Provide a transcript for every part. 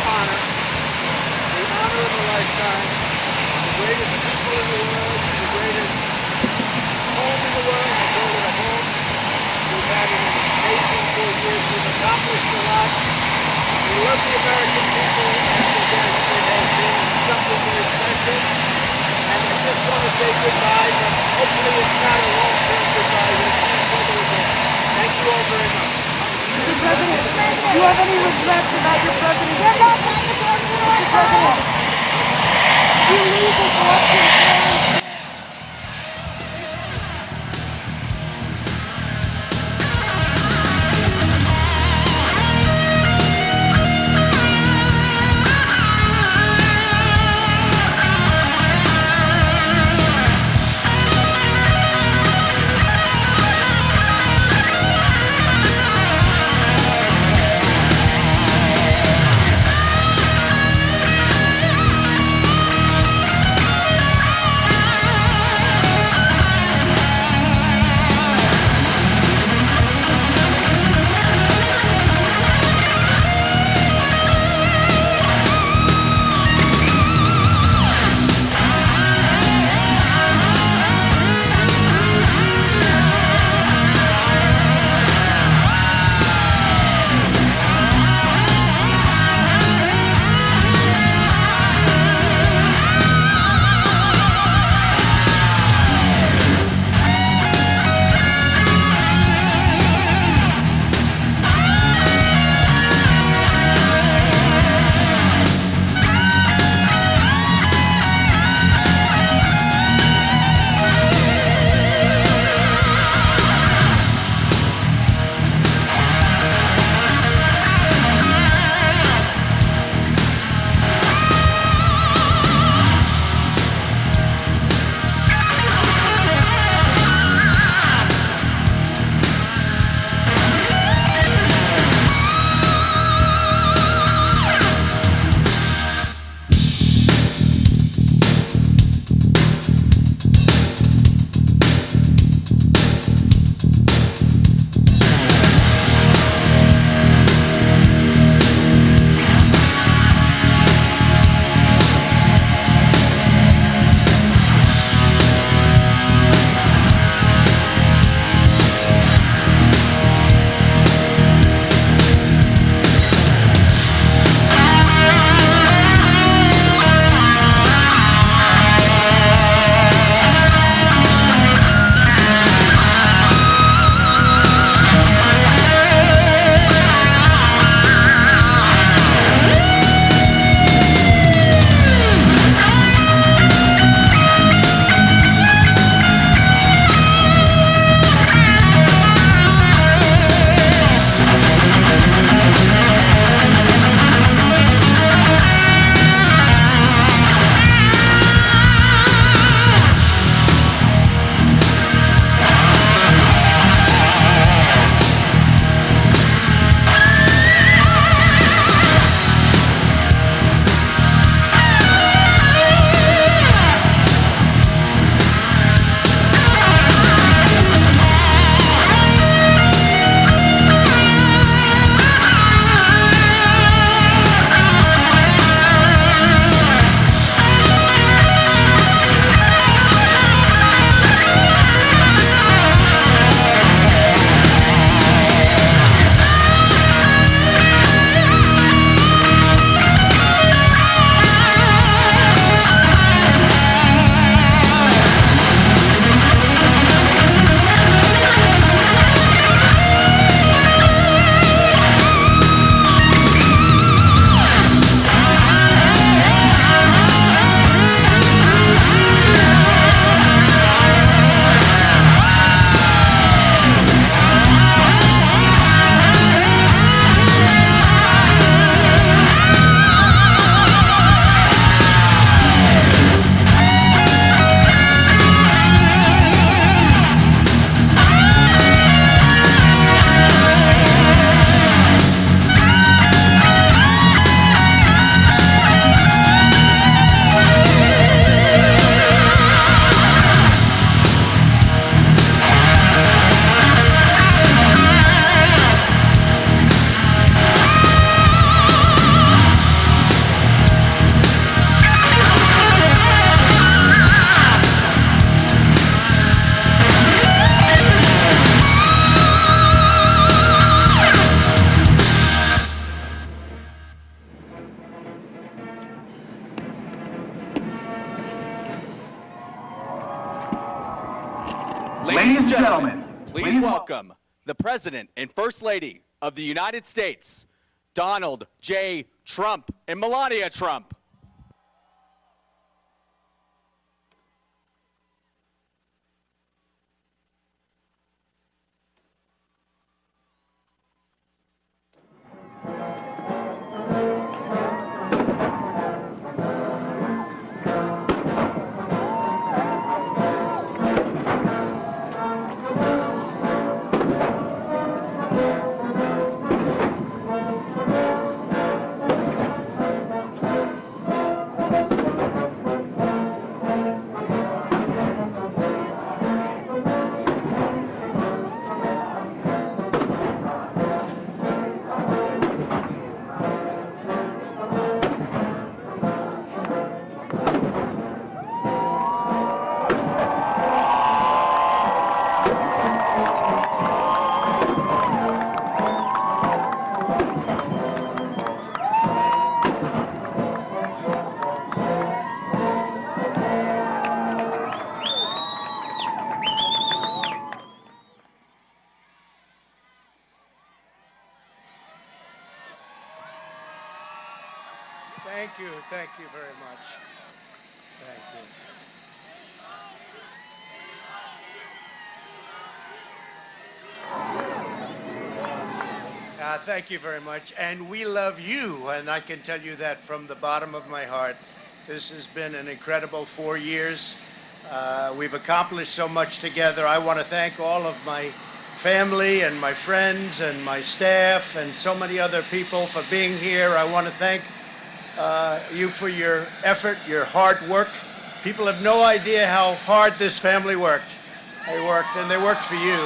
honor, the honor of a lifetime, the greatest people in the world, the greatest home in the world, I call it a home. We've had an amazing 4 years. We've accomplished a lot. We love the American people, and again, it has been something very special. And I just want to say goodbye, but hopefully it's not a long-term goodbye. We'll see each other again. Thank you all very much. Mr. President, do you have any regrets about your presidency? Mr. President, do you leave this election? Ladies and gentlemen, please welcome the President and First Lady of the United States, Donald J. Trump and Melania Trump. Thank you very much. Thank you. Thank you very much. And we love you, and I can tell you that from the bottom of my heart. This has been an incredible 4 years. We've accomplished so much together. I want to thank all of my family and my friends and my staff and so many other people for being here. I want to thank you for your effort, your hard work. People have no idea how hard this family worked. They worked, and they worked for you.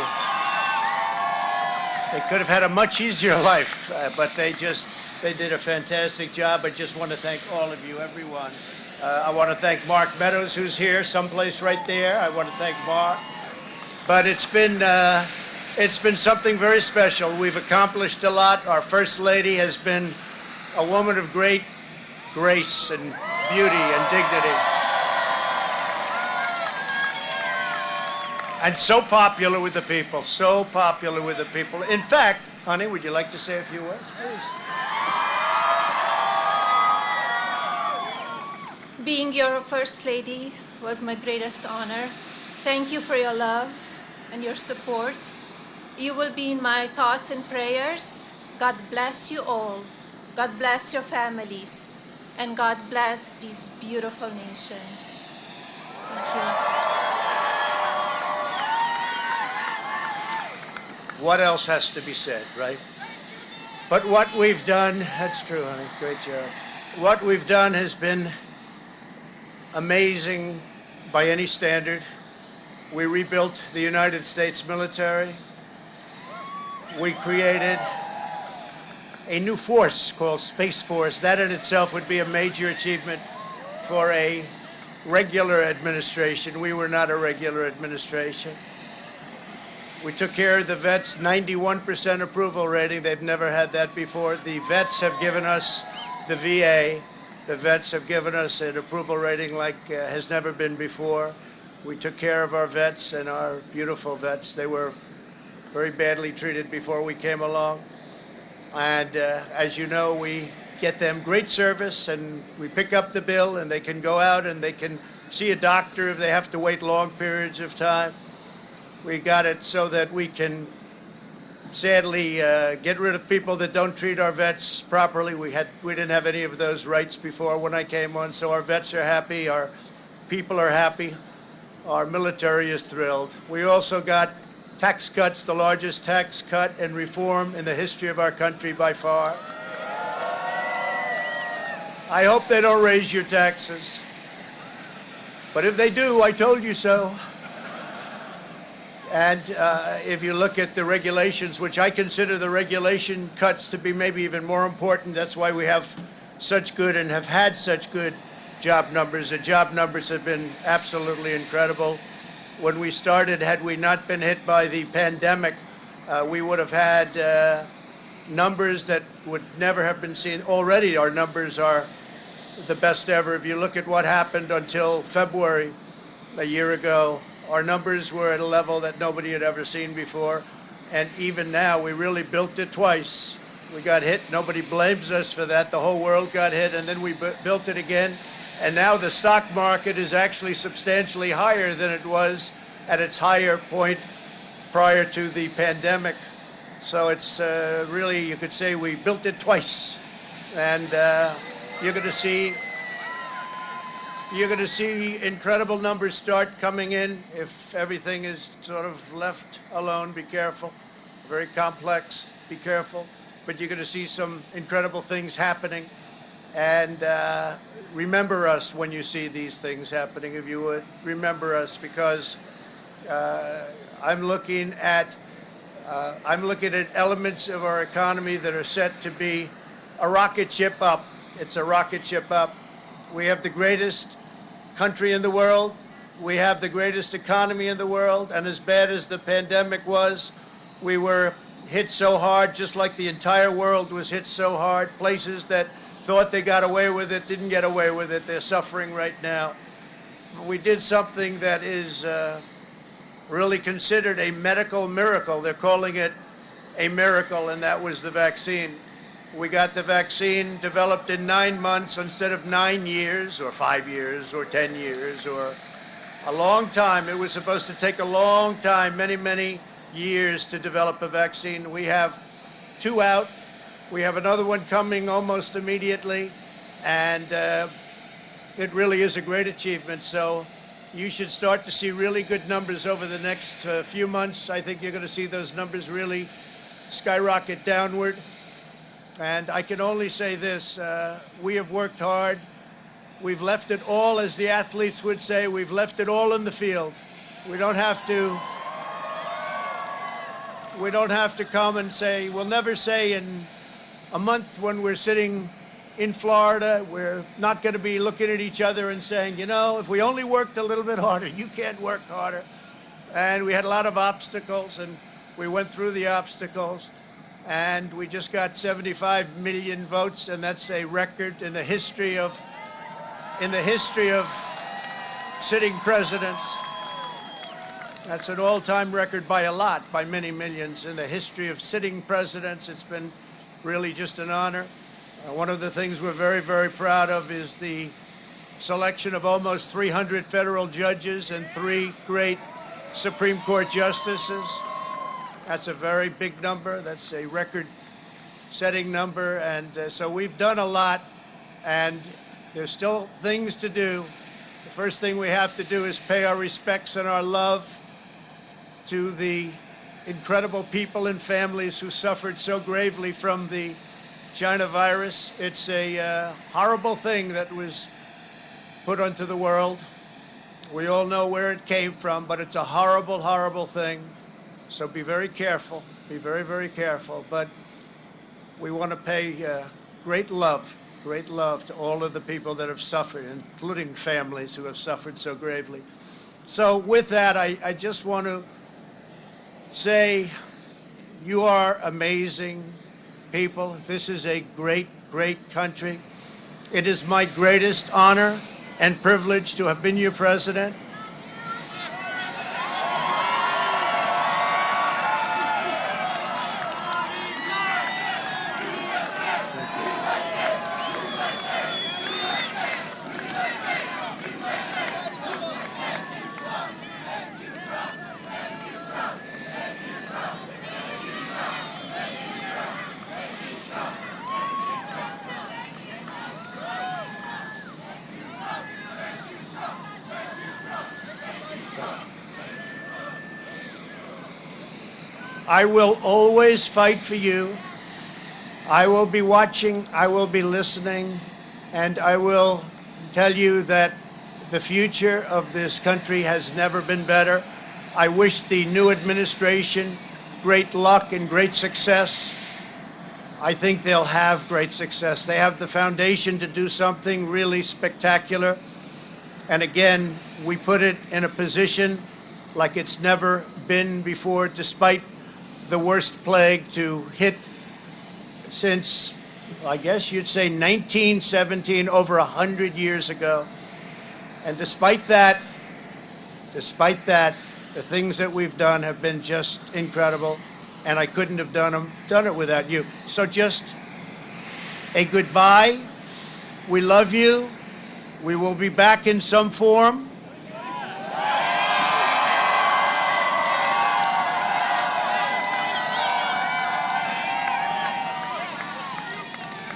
They could have had a much easier life, but they did a fantastic job. I just want to thank all of you, everyone. I want to thank Mark Meadows, who's here, someplace right there. I want to thank Mark. But it's been something very special. We've accomplished a lot. Our First Lady has been a woman of great grace and beauty and dignity. And so popular with the people, so popular with the people. In fact, honey, would you like to say a few words, please? Being your First Lady was my greatest honor. Thank you for your love and your support. You will be in my thoughts and prayers. God bless you all. God bless your families. And God bless this beautiful nation. Thank you. What else has to be said, right? But what we've done, that's true, honey, great job. What we've done has been amazing by any standard. We rebuilt the United States military. We created a new force called Space Force. That in itself would be a major achievement for a regular administration. We were not a regular administration. We took care of the vets, 91% approval rating. They've never had that before. The vets have given us, the VA, the vets have given us an approval rating like has never been before. We took care of our vets and our beautiful vets. They were very badly treated before we came along. And as you know, we get them great service, and we pick up the bill, and they can go out and they can see a doctor if they have to wait long periods of time. We got it so that we can sadly get rid of people that don't treat our vets properly. We didn't have any of those rights before when I came on, so our vets are happy, our people are happy, our military is thrilled. We also got tax cuts, the largest tax cut and reform in the history of our country by far. I hope they don't raise your taxes. But if they do, I told you so. And if you look at the regulations, which I consider the regulation cuts to be maybe even more important, that's why we have such good and have had such good job numbers. The job numbers have been absolutely incredible. When we started, had we not been hit by the pandemic, we would have had numbers that would never have been seen. Already our numbers are the best ever. If you look at what happened until February a year ago, Our numbers were at a level that nobody had ever seen before. And even now, we really built it twice. We got hit. Nobody blames us for that. The whole world got hit, and then we built it again. And now the stock market is actually substantially higher than it was at its higher point prior to the pandemic. So it's really, you could say we built it twice. And you're going to see incredible numbers start coming in if everything is sort of left alone. Be careful. Very complex. Be careful. But you're going to see some incredible things happening. And remember us when you see these things happening, if you would. Remember us, because I'm looking at elements of our economy that are set to be a rocket ship up. It's a rocket ship up. We have the greatest country in the world. We have the greatest economy in the world. And as bad as the pandemic was, we were hit so hard, just like the entire world was hit so hard. Places that thought they got away with it didn't get away with it. They're suffering right now. We did something that is really considered a medical miracle. They're calling it a miracle, and that was the vaccine. We got the vaccine developed in 9 months instead of 9 years or 5 years or 10 years or a long time. It was supposed to take a long time, many, many years to develop a vaccine. We have 2 out. We have another one coming almost immediately, and it really is a great achievement. So you should start to see really good numbers over the next few months. I think you're going to see those numbers really skyrocket downward. And I can only say this, we have worked hard. We've left it all, as the athletes would say, we've left it all in the field. We don't have to come and say, we'll never say in a month when we're sitting in Florida, we're not going to be looking at each other and saying, you know, if we only worked a little bit harder, you can't work harder. And we had a lot of obstacles, and we went through the obstacles, and we just got 75 million votes, and that's a record in the history of sitting presidents. That's an all-time record by a lot, by many millions. In the history of sitting presidents, it's been really just an honor. One of the things we're very, very proud of is the selection of almost 300 federal judges and 3 great Supreme Court justices. That's a very big number. That's a record-setting number. And so we've done a lot, and there's still things to do. The first thing we have to do is pay our respects and our love to the incredible people and families who suffered so gravely from the China virus. It's a horrible thing that was put onto the world. We all know where it came from, but it's a horrible, horrible thing. So be very careful. Be very, very careful. But we want to pay great love to all of the people that have suffered, including families who have suffered so gravely. So with that, I just want to say you are amazing people. This is a great, great country. It is my greatest honor and privilege to have been your president. I will always fight for you. I will be watching, I will be listening, and I will tell you that the future of this country has never been better. I wish the new administration great luck and great success. I think they'll have great success. They have the foundation to do something really spectacular. And again, we put it in a position like it's never been before, despite the worst plague to hit since, I guess you'd say 1917, over 100 years ago. And despite that, Despite that, the things that we've done have been just incredible, and I couldn't have done it without you. So just a goodbye. We love you. We will be back in some form.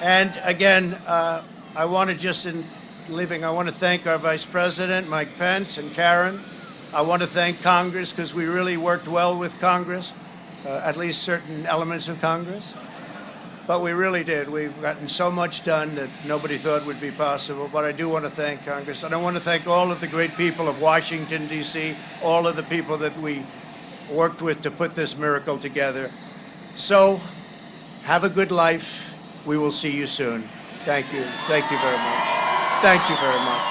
And again, I want to just, in leaving, I want to thank our Vice President, Mike Pence, and Karen. I want to thank Congress, because we really worked well with Congress, at least certain elements of Congress. But we really did. We've gotten so much done that nobody thought would be possible. But I do want to thank Congress. And I want to thank all of the great people of Washington, D.C., all of the people that we worked with to put this miracle together. So have a good life. We will see you soon. Thank you. Thank you very much. Thank you very much.